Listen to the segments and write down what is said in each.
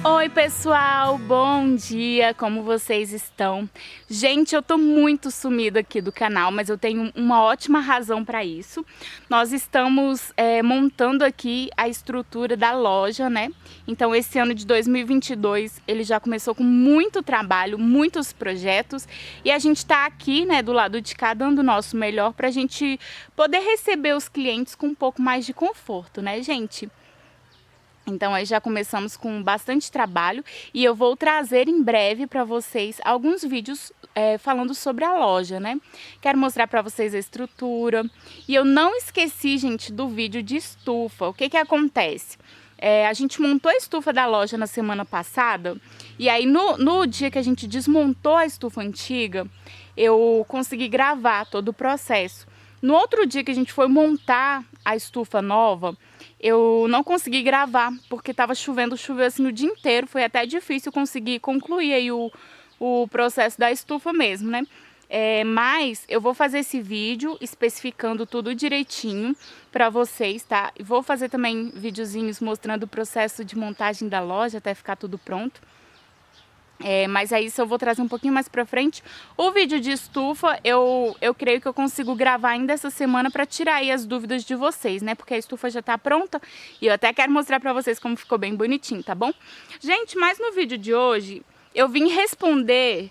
Oi pessoal, bom dia, como vocês estão? Gente, eu tô muito sumida aqui do canal, mas eu tenho uma ótima razão para isso. Nós estamos montando aqui a estrutura da loja, né? Então esse ano de 2022 ele já começou com muito trabalho, muitos projetos, e a gente tá aqui, né, do lado de cá, dando o nosso melhor pra gente poder receber os clientes com um pouco mais de conforto, né, gente? Então aí já começamos com bastante trabalho e eu vou trazer em breve para vocês alguns vídeos falando sobre a loja, né? Quero mostrar para vocês a estrutura. E eu não esqueci, gente, do vídeo de estufa. O que que acontece? A gente montou a estufa da loja na semana passada e aí no dia que a gente desmontou a estufa antiga, eu consegui gravar todo o processo. No outro dia que a gente foi montar a estufa nova, eu não consegui gravar, porque estava choveu assim o dia inteiro, foi até difícil conseguir concluir aí o processo da estufa mesmo, né? Mas eu vou fazer esse vídeo especificando tudo direitinho para vocês, tá? E vou fazer também videozinhos mostrando o processo de montagem da loja até ficar tudo pronto. Mas aí isso eu vou trazer um pouquinho mais pra frente. O vídeo de estufa, eu creio que eu consigo gravar ainda essa semana pra tirar aí as dúvidas de vocês, né? Porque a estufa já tá pronta e eu até quero mostrar pra vocês como ficou bem bonitinho, tá bom? Gente, mas no vídeo de hoje eu vim responder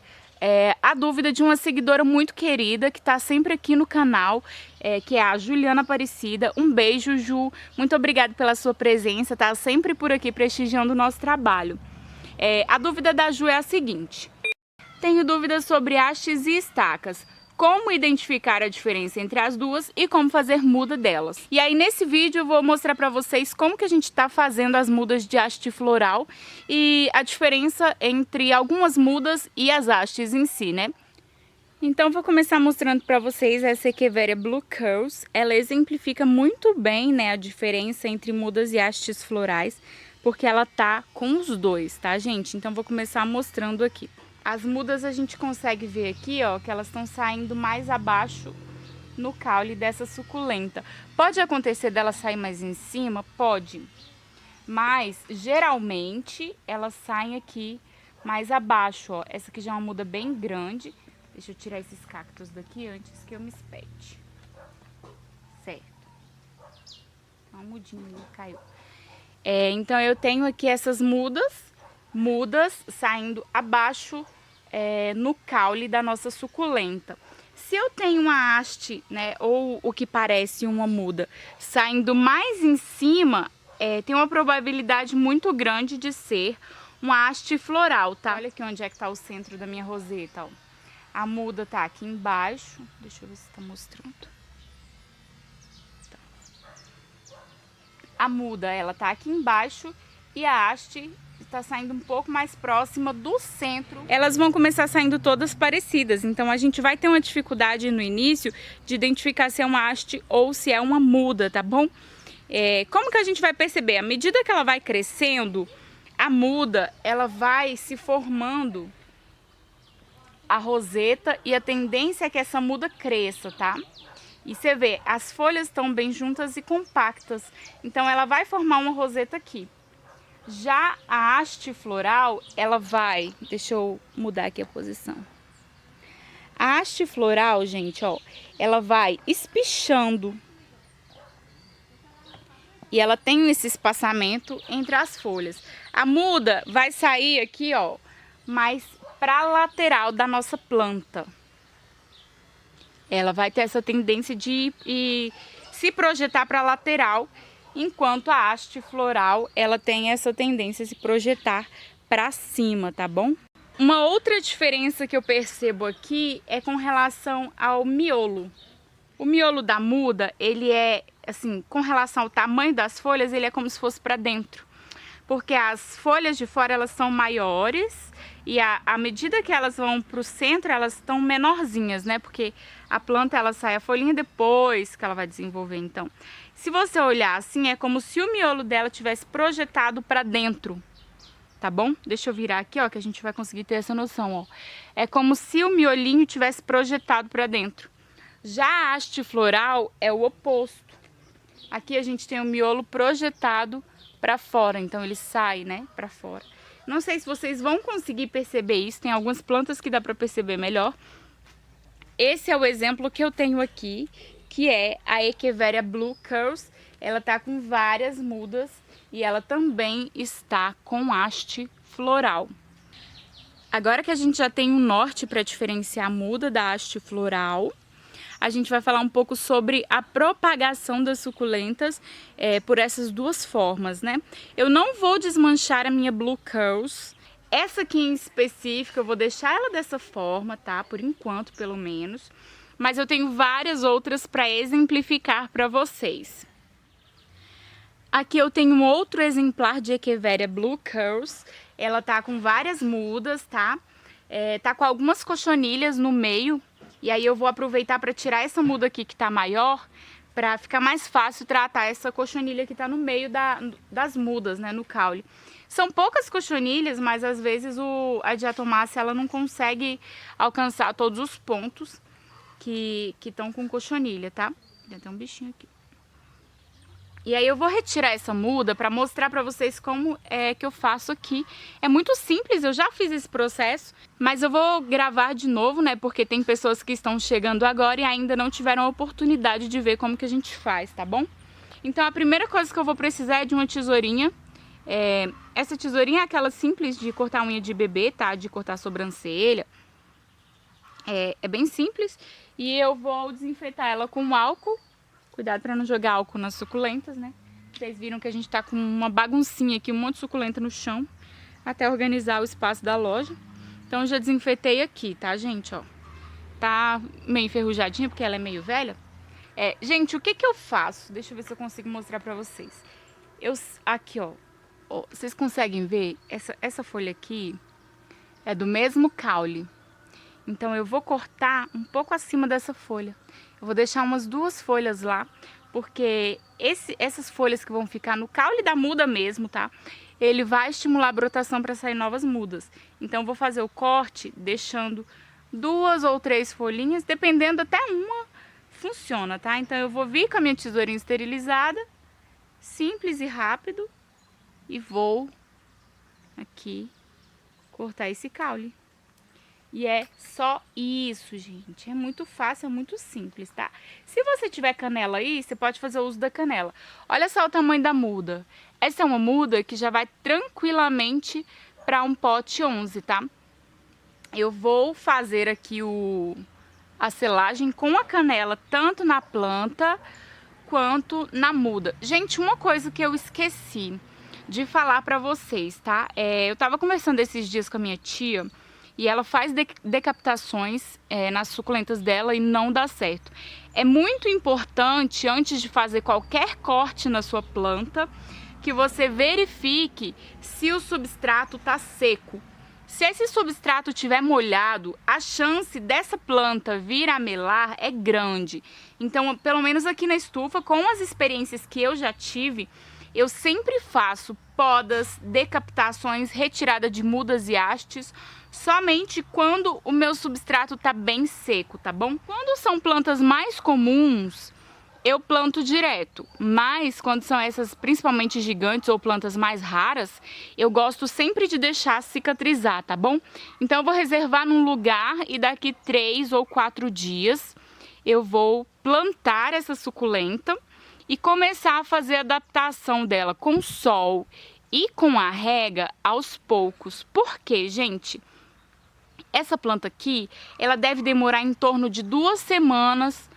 a dúvida de uma seguidora muito querida que tá sempre aqui no canal, que é a Juliana Aparecida. Um beijo, Ju. Muito obrigada pela sua presença, tá sempre por aqui prestigiando o nosso trabalho. A dúvida da Ju é a seguinte: tenho dúvidas sobre hastes e estacas. Como identificar a diferença entre as duas e como fazer muda delas. E aí nesse vídeo eu vou mostrar para vocês como que a gente está fazendo as mudas de haste floral e a diferença entre algumas mudas e as hastes em si, né? Então vou começar mostrando para vocês essa Echeveria Blue Curls. Ela exemplifica muito bem, né, a diferença entre mudas e hastes florais, porque ela tá com os dois, tá, gente? Então vou começar mostrando aqui. As mudas a gente consegue ver aqui, ó, que elas estão saindo mais abaixo no caule dessa suculenta. Pode acontecer dela sair mais em cima? Pode. Mas geralmente elas saem aqui mais abaixo, ó. Essa aqui já é uma muda bem grande. Deixa eu tirar esses cactos daqui antes que eu me espete. Certo. Uma mudinha ali caiu. Então eu tenho aqui essas mudas saindo abaixo no caule da nossa suculenta. Se eu tenho uma haste, né, ou o que parece uma muda, saindo mais em cima, tem uma probabilidade muito grande de ser uma haste floral, tá? Olha aqui onde é que tá o centro da minha roseta, ó. A muda tá aqui embaixo, deixa eu ver se tá mostrando. Tá. A muda, ela tá aqui embaixo e a haste está saindo um pouco mais próxima do centro. Elas vão começar saindo todas parecidas, então a gente vai ter uma dificuldade no início de identificar se é uma haste ou se é uma muda, tá bom? Como que a gente vai perceber? À medida que ela vai crescendo, a muda, ela vai se formando a roseta e a tendência é que essa muda cresça, tá? E você vê, as folhas estão bem juntas e compactas, então ela vai formar uma roseta aqui. Já a haste floral, ela vai... Deixa eu mudar aqui a posição. A haste floral, gente, ó, ela vai espichando. E ela tem esse espaçamento entre as folhas. A muda vai sair aqui, ó, mais para a lateral da nossa planta. Ela vai ter essa tendência de se projetar para a lateral, enquanto a haste floral, ela tem essa tendência a se projetar para cima, tá bom? Uma outra diferença que eu percebo aqui é com relação ao miolo. O miolo da muda, ele é, assim, com relação ao tamanho das folhas, ele é como se fosse para dentro. Porque as folhas de fora, elas são maiores e à medida que elas vão para o centro, elas estão menorzinhas, né? Porque a planta, ela sai a folhinha depois que ela vai desenvolver, então. Se você olhar assim, é como se o miolo dela tivesse projetado para dentro, tá bom? Deixa eu virar aqui, ó, que a gente vai conseguir ter essa noção, ó. É como se o miolinho tivesse projetado para dentro. Já a haste floral é o oposto. Aqui a gente tem o miolo projetado para fora, então ele sai, né, para fora. Não sei se vocês vão conseguir perceber isso, tem algumas plantas que dá para perceber melhor. Esse é o exemplo que eu tenho aqui, que é a Echeveria Blue Curls. Ela tá com várias mudas e ela também está com haste floral. Agora que a gente já tem um norte para diferenciar a muda da haste floral, a gente vai falar um pouco sobre a propagação das suculentas por essas duas formas, né? Eu não vou desmanchar a minha Blue Curls. Essa aqui em específico eu vou deixar ela dessa forma, tá? Por enquanto, pelo menos. Mas eu tenho várias outras para exemplificar para vocês. Aqui eu tenho um outro exemplar de Echeveria Blue Curls. Ela tá com várias mudas, tá? Tá com algumas cochonilhas no meio. E aí eu vou aproveitar para tirar essa muda aqui que tá maior, para ficar mais fácil tratar essa cochonilha que tá no meio das mudas, né? No caule. São poucas cochonilhas, mas às vezes a diatomácea ela não consegue alcançar todos os pontos que estão com cochonilha, tá? Tem até um bichinho aqui. E aí eu vou retirar essa muda para mostrar para vocês como é que eu faço aqui. É muito simples, eu já fiz esse processo, mas eu vou gravar de novo, né? Porque tem pessoas que estão chegando agora e ainda não tiveram a oportunidade de ver como que a gente faz, tá bom? Então a primeira coisa que eu vou precisar é de uma tesourinha. Essa tesourinha é aquela simples de cortar unha de bebê, tá? De cortar sobrancelha. É bem simples. E eu vou desinfetar ela com álcool. Cuidado para não jogar álcool nas suculentas, né? Vocês viram que a gente tá com uma baguncinha aqui, um monte de suculenta no chão, até organizar o espaço da loja. Então eu já desinfetei aqui, tá, gente? Ó, tá meio enferrujadinha porque ela é meio velha. Gente, o que que eu faço? Deixa eu ver se eu consigo mostrar pra vocês. Aqui, ó, vocês conseguem ver? Essa folha aqui é do mesmo caule. Então eu vou cortar um pouco acima dessa folha. Eu vou deixar umas 2 folhas lá, porque essas folhas que vão ficar no caule da muda mesmo, tá? Ele vai estimular a brotação para sair novas mudas. Então eu vou fazer o corte deixando 2 ou 3 folhinhas, dependendo, até uma funciona, tá? Então eu vou vir com a minha tesourinha esterilizada, simples e rápido, e vou aqui cortar esse caule. E é só isso, gente. É muito fácil, é muito simples, tá? Se você tiver canela aí, você pode fazer o uso da canela. Olha só o tamanho da muda. Essa é uma muda que já vai tranquilamente para um pote 11, tá? Eu vou fazer aqui a selagem com a canela, tanto na planta quanto na muda. Gente, uma coisa que eu esqueci de falar pra vocês, tá? Eu tava conversando esses dias com a minha tia... E ela faz decapitações nas suculentas dela e não dá certo. É muito importante, antes de fazer qualquer corte na sua planta, que você verifique se o substrato está seco. Se esse substrato estiver molhado, a chance dessa planta vir a melar é grande. Então, pelo menos aqui na estufa, com as experiências que eu já tive, eu sempre faço podas, decapitações, retirada de mudas e hastes, somente quando o meu substrato está bem seco, tá bom? Quando são plantas mais comuns, eu planto direto, mas quando são essas principalmente gigantes ou plantas mais raras, eu gosto sempre de deixar cicatrizar, tá bom? Então eu vou reservar num lugar e daqui 3 ou 4 dias eu vou plantar essa suculenta e começar a fazer a adaptação dela com sol e com a rega aos poucos. Por quê, gente? Essa planta aqui, ela deve demorar em torno de 2 semanas,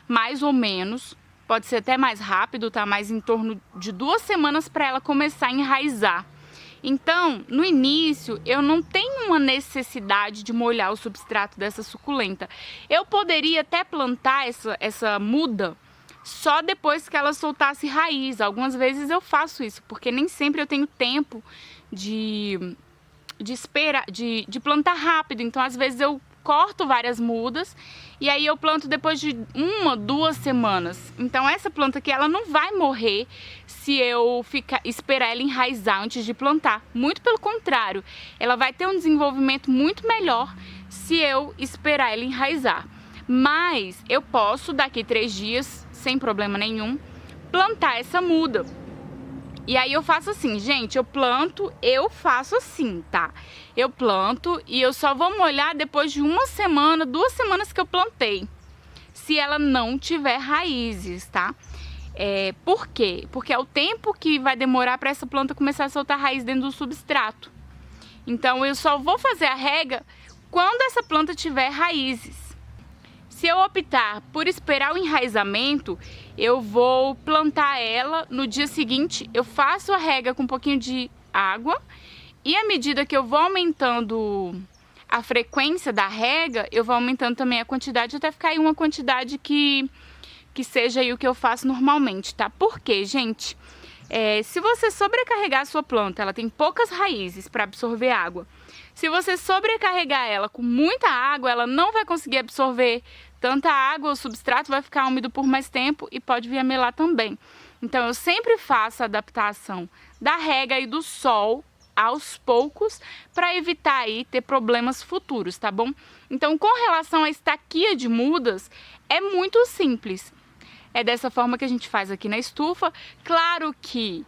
mais ou menos. Pode ser até mais rápido, tá? Mas em torno de 2 semanas para ela começar a enraizar. Então, no início, eu não tenho uma necessidade de molhar o substrato dessa suculenta. Eu poderia até plantar essa muda só depois que ela soltasse raiz. Algumas vezes eu faço isso, porque nem sempre eu tenho tempo de plantar rápido. Então às vezes eu corto várias mudas e aí eu planto depois de 1, 2 semanas. Então essa planta aqui ela não vai morrer se eu esperar ela enraizar antes de plantar. Muito pelo contrário, ela vai ter um desenvolvimento muito melhor se eu esperar ela enraizar. Mas eu posso daqui 3 dias, sem problema nenhum, plantar essa muda. E aí eu faço assim, gente, eu faço assim, tá? Eu planto e eu só vou molhar depois de 1 semana, 2 semanas que eu plantei. Se ela não tiver raízes, tá? Por quê? Porque é o tempo que vai demorar para essa planta começar a soltar raiz dentro do substrato. Então eu só vou fazer a rega quando essa planta tiver raízes. Se eu optar por esperar o enraizamento, eu vou plantar ela, no dia seguinte eu faço a rega com um pouquinho de água e à medida que eu vou aumentando a frequência da rega, eu vou aumentando também a quantidade até ficar aí uma quantidade que seja aí o que eu faço normalmente, tá? Por quê, gente? Se você sobrecarregar a sua planta, ela tem poucas raízes para absorver água. Se você sobrecarregar ela com muita água, ela não vai conseguir absorver tanta água, o substrato vai ficar úmido por mais tempo e pode vir a melar também. Então eu sempre faço a adaptação da rega e do sol aos poucos para evitar aí ter problemas futuros, tá bom? Então com relação à estaquia de mudas, é muito simples. É dessa forma que a gente faz aqui na estufa. Claro que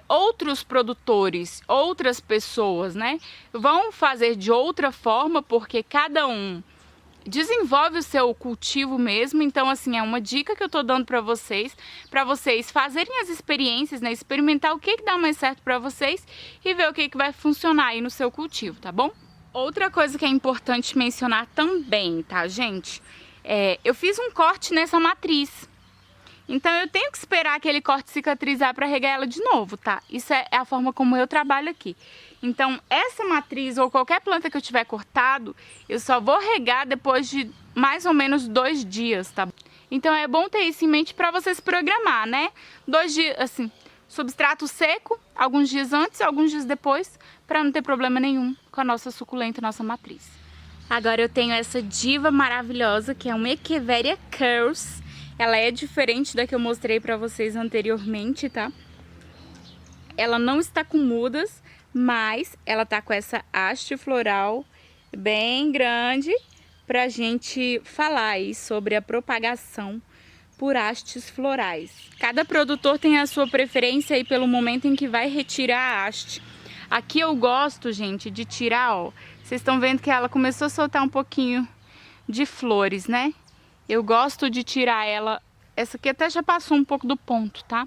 outros produtores, outras pessoas, né, vão fazer de outra forma, porque cada um desenvolve o seu cultivo mesmo. Então, assim, é uma dica que eu tô dando para vocês fazerem as experiências, né, experimentar o que dá mais certo para vocês e ver o que vai funcionar aí no seu cultivo, tá bom? Outra coisa que é importante mencionar também, tá, gente? Eu fiz um corte nessa matriz. Então eu tenho que esperar aquele corte cicatrizar para regar ela de novo, tá? Isso é a forma como eu trabalho aqui. Então essa matriz ou qualquer planta que eu tiver cortado, eu só vou regar depois de mais ou menos 2 dias, tá? Então é bom ter isso em mente para você se programar, né? 2 dias, assim, substrato seco, alguns dias antes, alguns dias depois, para não ter problema nenhum com a nossa suculenta, nossa matriz. Agora eu tenho essa diva maravilhosa que é uma Echeveria Curls. Ela é diferente da que eu mostrei pra vocês anteriormente, tá? Ela não está com mudas, mas ela tá com essa haste floral bem grande pra gente falar aí sobre a propagação por hastes florais. Cada produtor tem a sua preferência aí pelo momento em que vai retirar a haste. Aqui eu gosto, gente, de tirar, ó. Vocês estão vendo que ela começou a soltar um pouquinho de flores, né? Eu gosto de tirar ela, essa aqui até já passou um pouco do ponto, tá?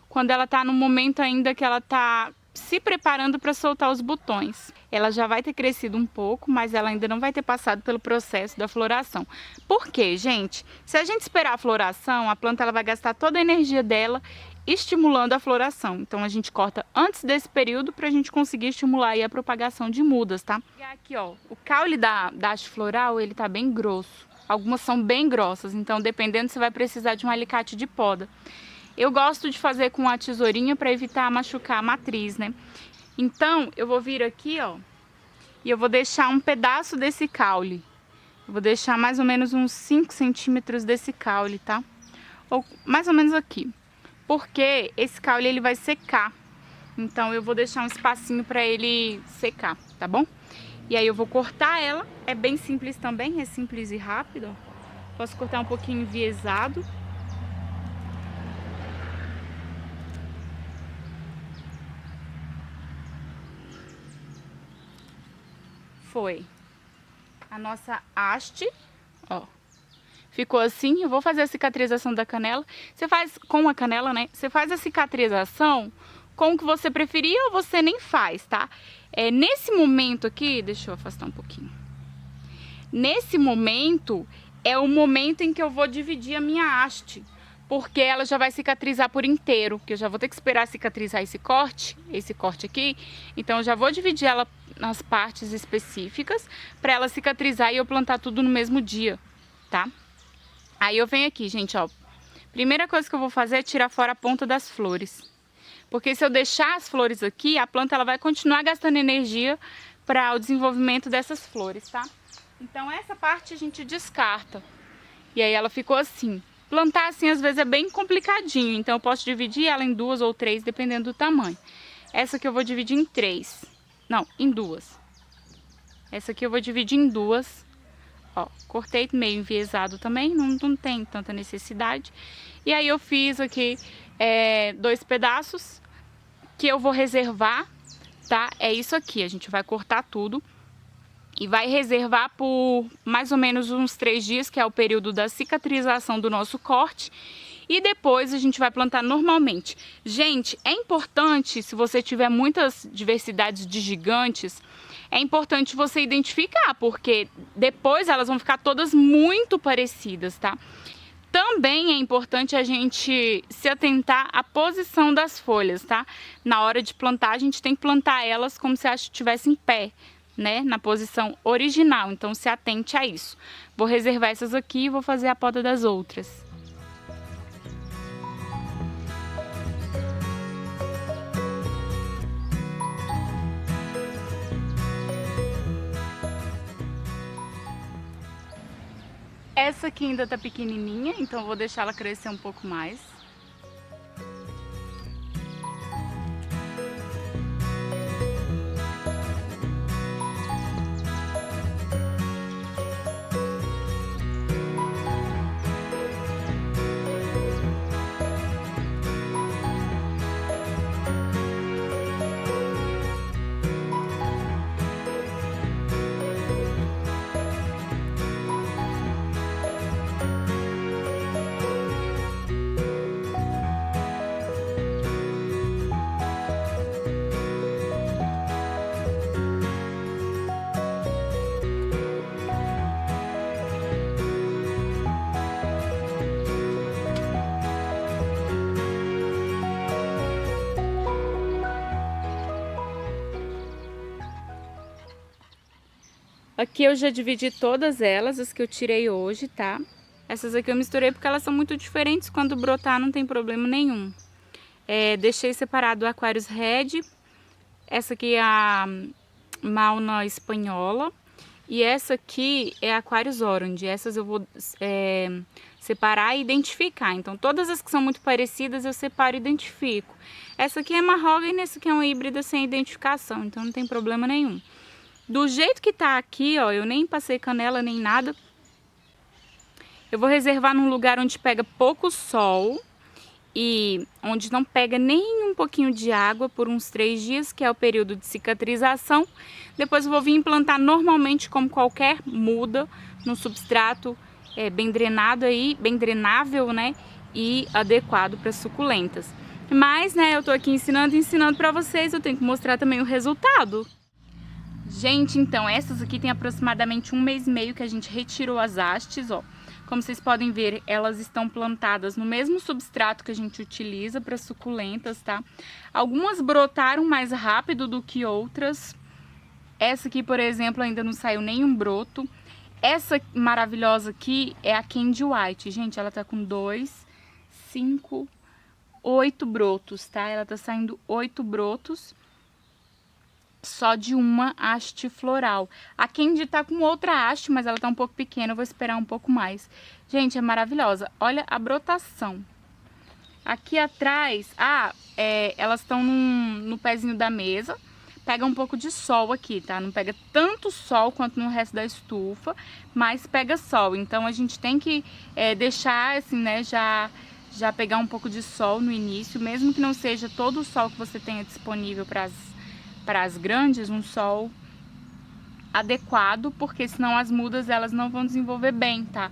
Quando ela tá no momento ainda que ela tá se preparando para soltar os botões. Ela já vai ter crescido um pouco, mas ela ainda não vai ter passado pelo processo da floração. Por quê, gente? Se a gente esperar a floração, a planta ela vai gastar toda a energia dela estimulando a floração. Então a gente corta antes desse período para a gente conseguir estimular aí a propagação de mudas, tá? E aqui, ó, o caule da haste floral, ele tá bem grosso. Algumas são bem grossas, então dependendo você vai precisar de um alicate de poda. Eu gosto de fazer com a tesourinha para evitar machucar a matriz, né? Então eu vou vir aqui, ó, e eu vou deixar um pedaço desse caule. Eu vou deixar mais ou menos uns 5 centímetros desse caule, tá? Ou mais ou menos aqui. Porque esse caule ele vai secar. Então eu vou deixar um espacinho para ele secar, tá bom? E aí eu vou cortar ela, é bem simples também, é simples e rápido, ó. Posso cortar um pouquinho enviesado. Foi a nossa haste, ó. Ficou assim, eu vou fazer a cicatrização da canela. Você faz com a canela, né? Você faz a cicatrização com o que você preferir ou você nem faz, tá? Nesse momento aqui, deixa eu afastar um pouquinho. Nesse momento, é o momento em que eu vou dividir a minha haste, porque ela já vai cicatrizar por inteiro, que eu já vou ter que esperar cicatrizar esse corte aqui. Então eu já vou dividir ela nas partes específicas para ela cicatrizar e eu plantar tudo no mesmo dia, tá? Aí eu venho aqui, gente, ó. Primeira coisa que eu vou fazer é tirar fora a ponta das flores. Porque se eu deixar as flores aqui, a planta ela vai continuar gastando energia para o desenvolvimento dessas flores, tá? Então essa parte a gente descarta. E aí ela ficou assim. Plantar assim às vezes é bem complicadinho, então eu posso dividir ela em 2 ou 3, dependendo do tamanho. Essa aqui eu vou dividir em 3. Não, em 2. Essa aqui eu vou dividir em 2. Ó, cortei meio enviesado também, não tem tanta necessidade. E aí eu fiz aqui 2 pedaços que eu vou reservar, tá? É isso aqui, a gente vai cortar tudo e vai reservar por mais ou menos uns 3 dias, que é o período da cicatrização do nosso corte. E depois a gente vai plantar normalmente. Gente, é importante, se você tiver muitas diversidades de gigantes, é importante você identificar, porque depois elas vão ficar todas muito parecidas, tá? Também é importante a gente se atentar à posição das folhas, tá? Na hora de plantar, a gente tem que plantar elas como se elas estivessem em pé, né? Na posição original, então se atente a isso. Vou reservar essas aqui e vou fazer a poda das outras. Essa aqui ainda tá pequenininha, então eu vou deixar ela crescer um pouco mais. Aqui eu já dividi todas elas, as que eu tirei hoje, tá? Essas aqui eu misturei porque elas são muito diferentes, quando brotar não tem problema nenhum. Deixei separado o Aquarius Red, essa aqui é a Mauna espanhola e essa aqui é a Aquarius Orange. Essas eu vou separar e identificar. Então todas as que são muito parecidas eu separo e identifico. Essa aqui é Mahogany e essa aqui é uma híbrida sem identificação, então não tem problema nenhum. Do jeito que tá aqui, ó, eu nem passei canela nem nada. Eu vou reservar num lugar onde pega pouco sol e onde não pega nem um pouquinho de água por uns 3 dias, que é o período de cicatrização. Depois eu vou vir implantar normalmente como qualquer muda, no substrato bem drenado aí, bem drenável, né? E adequado para suculentas. Mas, né, eu tô aqui ensinando para vocês, eu tenho que mostrar também o resultado. Gente, então, essas aqui tem aproximadamente 1 mês e meio que a gente retirou as hastes, ó. Como vocês podem ver, elas estão plantadas no mesmo substrato que a gente utiliza para suculentas, tá? Algumas brotaram mais rápido do que outras. Essa aqui, por exemplo, ainda não saiu nenhum broto. Essa maravilhosa aqui é a Candy White. Gente, ela tá com 2, 5, 8 brotos, tá? Ela tá saindo 8 brotos. Só de uma haste floral. A Candy tá com outra haste, mas ela tá um pouco pequena, eu vou esperar um pouco mais. Gente, é maravilhosa. Olha a brotação. Aqui atrás, elas estão no pezinho da mesa. Pega um pouco de sol aqui, tá? Não pega tanto sol quanto no resto da estufa, mas pega sol. Então a gente tem que deixar assim, né, já pegar um pouco de sol no início, mesmo que não seja todo o sol que você tenha disponível para as grandes, um sol adequado, porque senão as mudas elas não vão desenvolver bem, tá?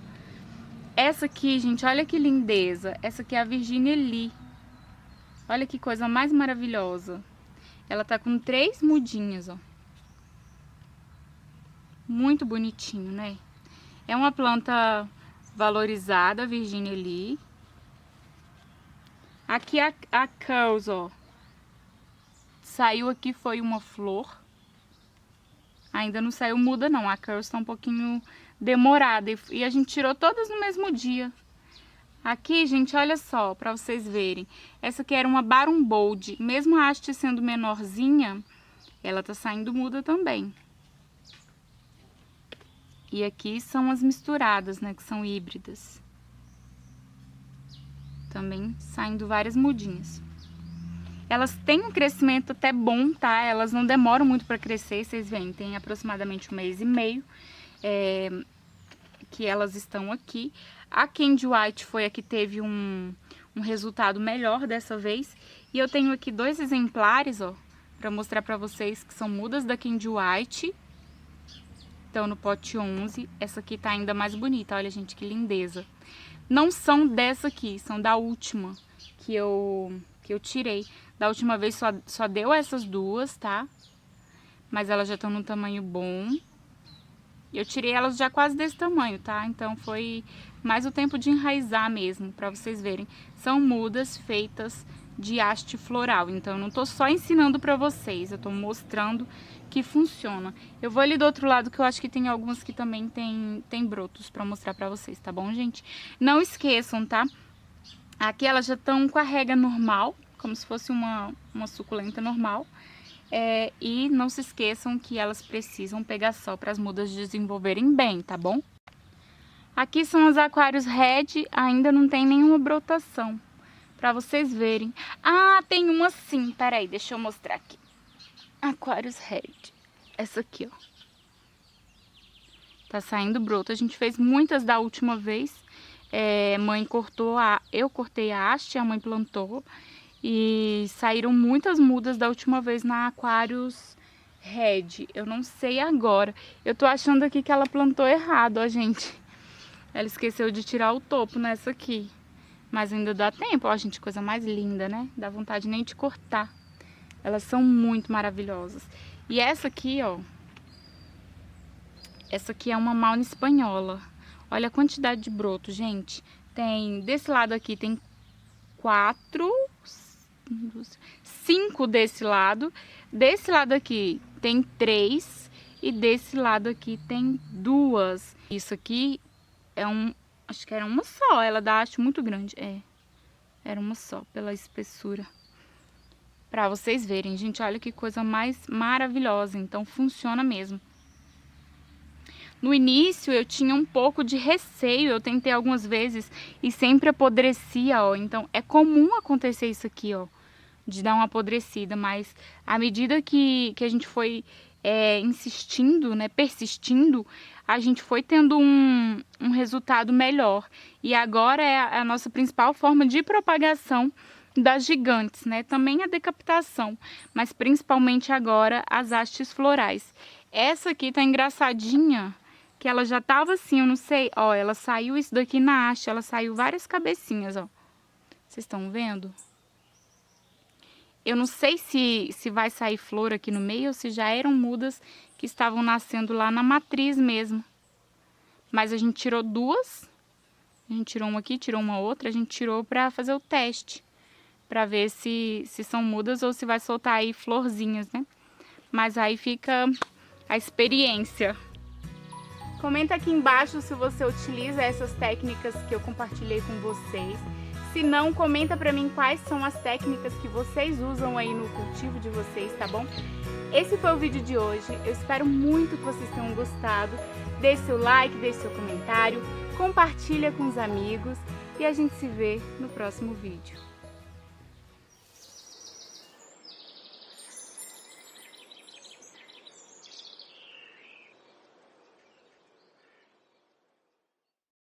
Essa aqui, gente, olha que lindeza. Essa aqui é a Virginia Lee. Olha que coisa mais maravilhosa. Ela tá com 3 mudinhas, ó. Muito bonitinho, né? É uma planta valorizada, Virginia Lee. Aqui a Curls, ó. Saiu aqui, foi uma flor. Ainda não saiu muda não, a Curls tá um pouquinho demorada. E a gente tirou todas no mesmo dia. Aqui, gente, olha só, pra vocês verem. Essa aqui era uma Baron Bold. Mesmo a haste sendo menorzinha, ela tá saindo muda também. E aqui são as misturadas, né, que são híbridas. Também saindo várias mudinhas. Elas têm um crescimento até bom, tá? Elas não demoram muito para crescer, vocês veem, tem aproximadamente 1 mês e meio que elas estão aqui. A Candy White foi a que teve um um resultado melhor dessa vez. E eu tenho aqui 2 exemplares, ó, para mostrar para vocês, que são mudas da Candy White. Então, no pote 11, essa aqui tá ainda mais bonita, olha, gente, que lindeza. Não são dessa aqui, são da última que eu tirei. Da última vez só deu essas 2, tá? Mas elas já estão num tamanho bom. Eu tirei elas já quase desse tamanho, tá? Então foi mais o tempo de enraizar mesmo, pra vocês verem. São mudas feitas de haste floral, então eu não tô só ensinando pra vocês, eu tô mostrando que funciona. Eu vou ali do outro lado, que eu acho que tem algumas que também tem brotos pra mostrar pra vocês, tá bom, gente? Não esqueçam, tá? Aqui elas já estão com a rega normal, como se fosse uma suculenta normal. E não se esqueçam que elas precisam pegar sol para as mudas desenvolverem bem, tá bom? Aqui são os aquários Red, ainda não tem nenhuma brotação, para vocês verem. Ah, tem uma sim, peraí, deixa eu mostrar aqui. Aquários Red, essa aqui, ó. Tá saindo broto, a gente fez muitas da última vez. Mãe cortou, eu cortei a haste, a mãe plantou. E saíram muitas mudas da última vez na Aquários Red. Eu não sei agora. Eu tô achando aqui que ela plantou errado, ó, gente. Ela esqueceu de tirar o topo nessa aqui. Mas ainda dá tempo, ó, gente. Coisa mais linda, né? Dá vontade nem de cortar. Elas são muito maravilhosas. E essa aqui, ó. Essa aqui é uma Mauna espanhola. Olha a quantidade de broto, gente. Tem, desse lado aqui tem 4... 5 desse lado aqui tem 3 e desse lado aqui tem 2. Isso aqui é acho que era uma só, ela dá haste muito grande, era uma só pela espessura. Pra vocês verem, gente, olha que coisa mais maravilhosa, então funciona mesmo. No início eu tinha um pouco de receio, eu tentei algumas vezes e sempre apodrecia, ó, então é comum acontecer isso aqui, ó, de dar uma apodrecida, mas à medida que a gente foi insistindo, né, persistindo, a gente foi tendo um resultado melhor. E agora é a nossa principal forma de propagação das gigantes, né, também a decapitação, mas principalmente agora as hastes florais. Essa aqui tá engraçadinha, que ela já tava assim, eu não sei, ó, ela saiu isso daqui na haste, ela saiu várias cabecinhas, ó. Vocês estão vendo? Eu não sei se vai sair flor aqui no meio ou se já eram mudas que estavam nascendo lá na matriz mesmo. Mas a gente tirou 2, a gente tirou uma aqui, tirou uma outra, a gente tirou pra fazer o teste, pra ver se são mudas ou se vai soltar aí florzinhas, né? Mas aí fica a experiência. Comenta aqui embaixo se você utiliza essas técnicas que eu compartilhei com vocês. Se não, comenta pra mim quais são as técnicas que vocês usam aí no cultivo de vocês, tá bom? Esse foi o vídeo de hoje. Eu espero muito que vocês tenham gostado. Deixe seu like, deixe seu comentário, compartilha com os amigos e a gente se vê no próximo vídeo.